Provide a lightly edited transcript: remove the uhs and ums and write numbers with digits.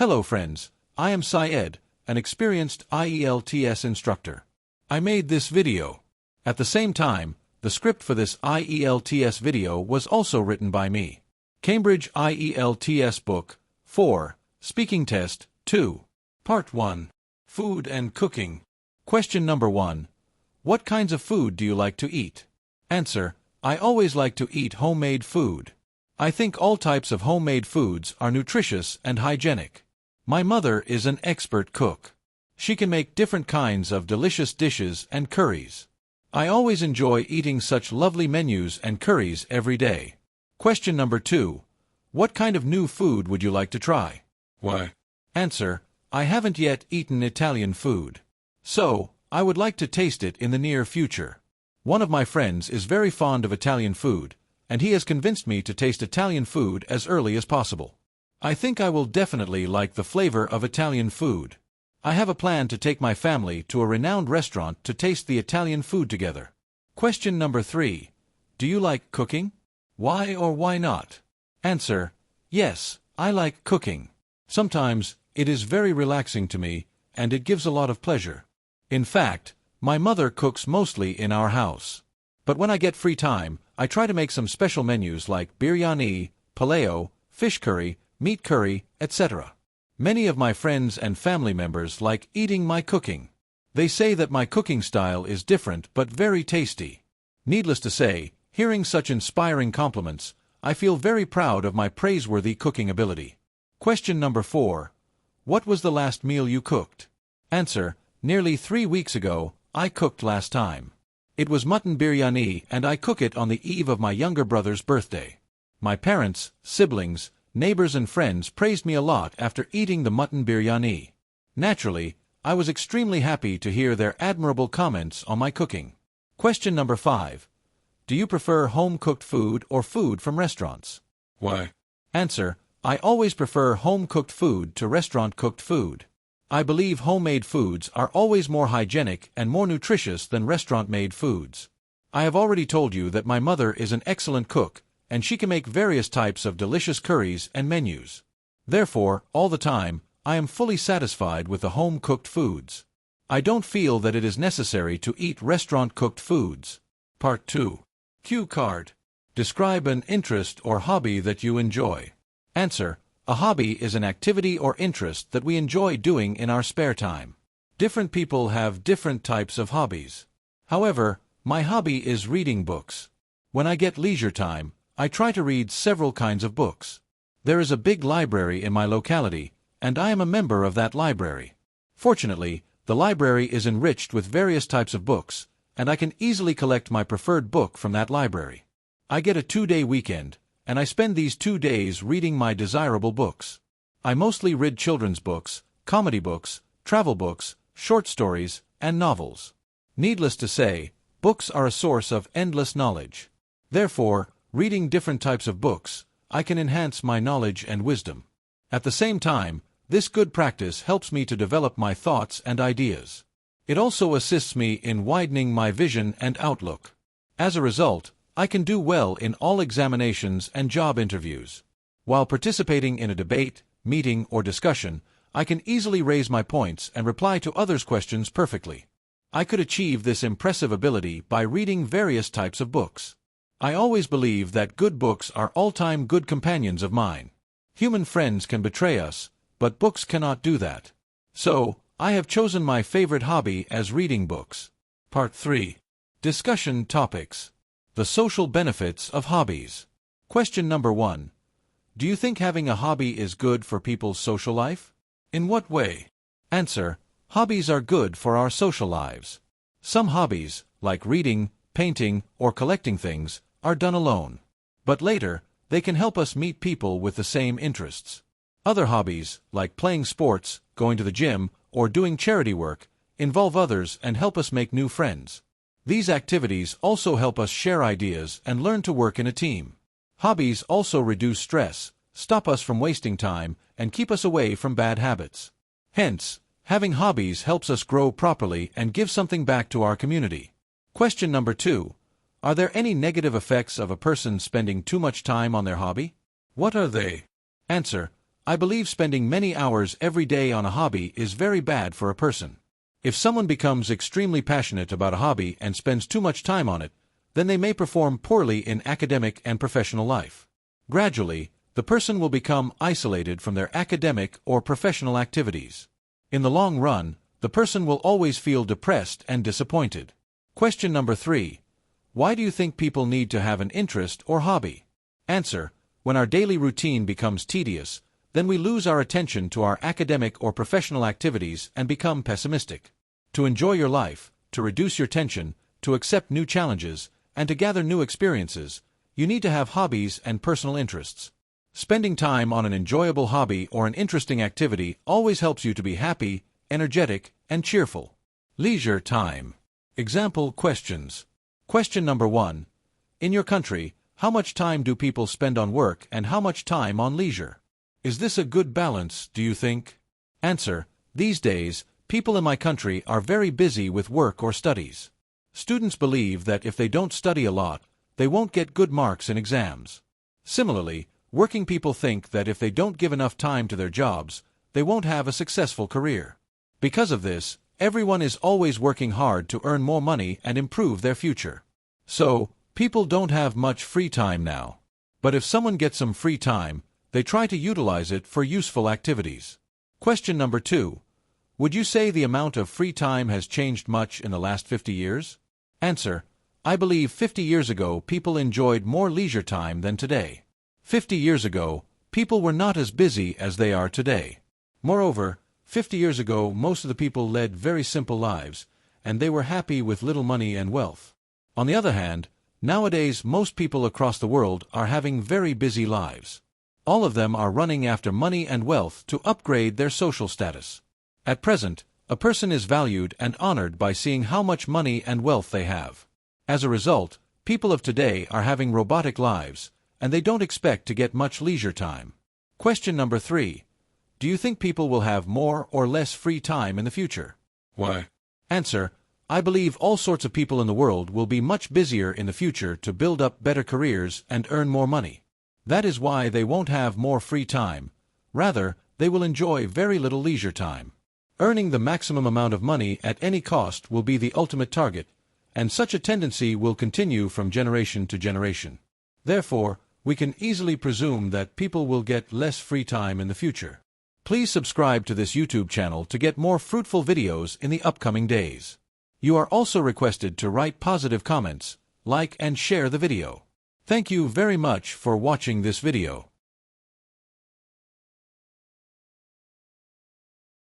Hello friends, I am Syed, an experienced IELTS instructor. I made this video. At the same time, the script for this IELTS video was also written by me. Cambridge IELTS Book 4, Speaking Test 2. Part 1. Food and Cooking. Question number 1. What kinds of food do you like to eat? Answer: I always like to eat homemade food. I think all types of homemade foods are nutritious and hygienic. My mother is an expert cook. She can make different kinds of delicious dishes and curries. I always enjoy eating such lovely menus and curries every day. Question number 2. What kind of new food would you like to try? Why? Answer: I haven't yet eaten Italian food. So, I would like to taste it in the near future. One of my friends is very fond of Italian food, and he has convinced me to taste Italian food as early as possible. I think I will definitely like the flavor of Italian food. I have a plan to take my family to a renowned restaurant to taste the Italian food together. Question number 3. Do you like cooking? Why or why not? Answer: yes, I like cooking. Sometimes, it is very relaxing to me, and it gives a lot of pleasure. In fact, my mother cooks mostly in our house. But when I get free time, I try to make some special menus like biryani, paleo, fish curry, meat curry, etc. Many of my friends and family members like eating my cooking. They say that my cooking style is different but very tasty. Needless to say, hearing such inspiring compliments, I feel very proud of my praiseworthy cooking ability. Question number 4. What was the last meal you cooked? Answer: nearly 3 weeks ago, I cooked last time. It was mutton biryani, and I cook it on the eve of my younger brother's birthday. My parents, siblings, neighbors and friends praised me a lot after eating the mutton biryani. Naturally, I was extremely happy to hear their admirable comments on my cooking. Question number 5. Do you prefer home-cooked food or food from restaurants? Why? Answer: I always prefer home-cooked food to restaurant-cooked food. I believe homemade foods are always more hygienic and more nutritious than restaurant-made foods. I have already told you that my mother is an excellent cook, and she can make various types of delicious curries and menus. Therefore, all the time, I am fully satisfied with the home-cooked foods. I don't feel that it is necessary to eat restaurant-cooked foods. Part 2. Cue card. Describe an interest or hobby that you enjoy. Answer: a hobby is an activity or interest that we enjoy doing in our spare time. Different people have different types of hobbies. However, my hobby is reading books. When I get leisure time, I try to read several kinds of books. There is a big library in my locality, and I am a member of that library. Fortunately, the library is enriched with various types of books, and I can easily collect my preferred book from that library. I get a 2-day weekend, and I spend these 2 days reading my desirable books. I mostly read children's books, comedy books, travel books, short stories, and novels. Needless to say, books are a source of endless knowledge. Therefore, reading different types of books, I can enhance my knowledge and wisdom. At the same time, this good practice helps me to develop my thoughts and ideas. It also assists me in widening my vision and outlook. As a result, I can do well in all examinations and job interviews. While participating in a debate, meeting, or discussion, I can easily raise my points and reply to others' questions perfectly. I could achieve this impressive ability by reading various types of books. I always believe that good books are all-time good companions of mine. Human friends can betray us, but books cannot do that. So, I have chosen my favorite hobby as reading books. Part 3. Discussion topics. The social benefits of hobbies. Question number 1. Do you think having a hobby is good for people's social life? In what way? Answer: hobbies are good for our social lives. Some hobbies, like reading, painting, or collecting things, are done alone. But later, they can help us meet people with the same interests. Other hobbies, like playing sports, going to the gym, or doing charity work, involve others and help us make new friends. These activities also help us share ideas and learn to work in a team. Hobbies also reduce stress, stop us from wasting time, and keep us away from bad habits. Hence, having hobbies helps us grow properly and give something back to our community. Question number 2. Are there any negative effects of a person spending too much time on their hobby? What are they? Answer: I believe spending many hours every day on a hobby is very bad for a person. If someone becomes extremely passionate about a hobby and spends too much time on it, then they may perform poorly in academic and professional life. Gradually, the person will become isolated from their academic or professional activities. In the long run, the person will always feel depressed and disappointed. Question number 3. Why do you think people need to have an interest or hobby? Answer: when our daily routine becomes tedious, then we lose our attention to our academic or professional activities and become pessimistic. To enjoy your life, to reduce your tension, to accept new challenges, and to gather new experiences, you need to have hobbies and personal interests. Spending time on an enjoyable hobby or an interesting activity always helps you to be happy, energetic, and cheerful. Leisure time. Example questions. Question number 1. In your country, how much time do people spend on work and how much time on leisure? Is this a good balance, do you think? Answer: these days, people in my country are very busy with work or studies. Students believe that if they don't study a lot, they won't get good marks in exams. Similarly, working people think that if they don't give enough time to their jobs, they won't have a successful career. Because of this, everyone is always working hard to earn more money and improve their future. So, people don't have much free time now. But if someone gets some free time, they try to utilize it for useful activities. Question number 2. Would you say the amount of free time has changed much in the last 50 years? Answer: I believe 50 years ago people enjoyed more leisure time than today. 50 years ago, people were not as busy as they are today. Moreover, 50 years ago most of the people led very simple lives, and they were happy with little money and wealth. On the other hand, nowadays most people across the world are having very busy lives. All of them are running after money and wealth to upgrade their social status. At present, a person is valued and honored by seeing how much money and wealth they have. As a result, people of today are having robotic lives, and they don't expect to get much leisure time. Question number 3. Do you think people will have more or less free time in the future? Why? Answer: I believe all sorts of people in the world will be much busier in the future to build up better careers and earn more money. That is why they won't have more free time. Rather, they will enjoy very little leisure time. Earning the maximum amount of money at any cost will be the ultimate target, and such a tendency will continue from generation to generation. Therefore, we can easily presume that people will get less free time in the future. Please subscribe to this YouTube channel to get more fruitful videos in the upcoming days. You are also requested to write positive comments, like and share the video. Thank you very much for watching this video.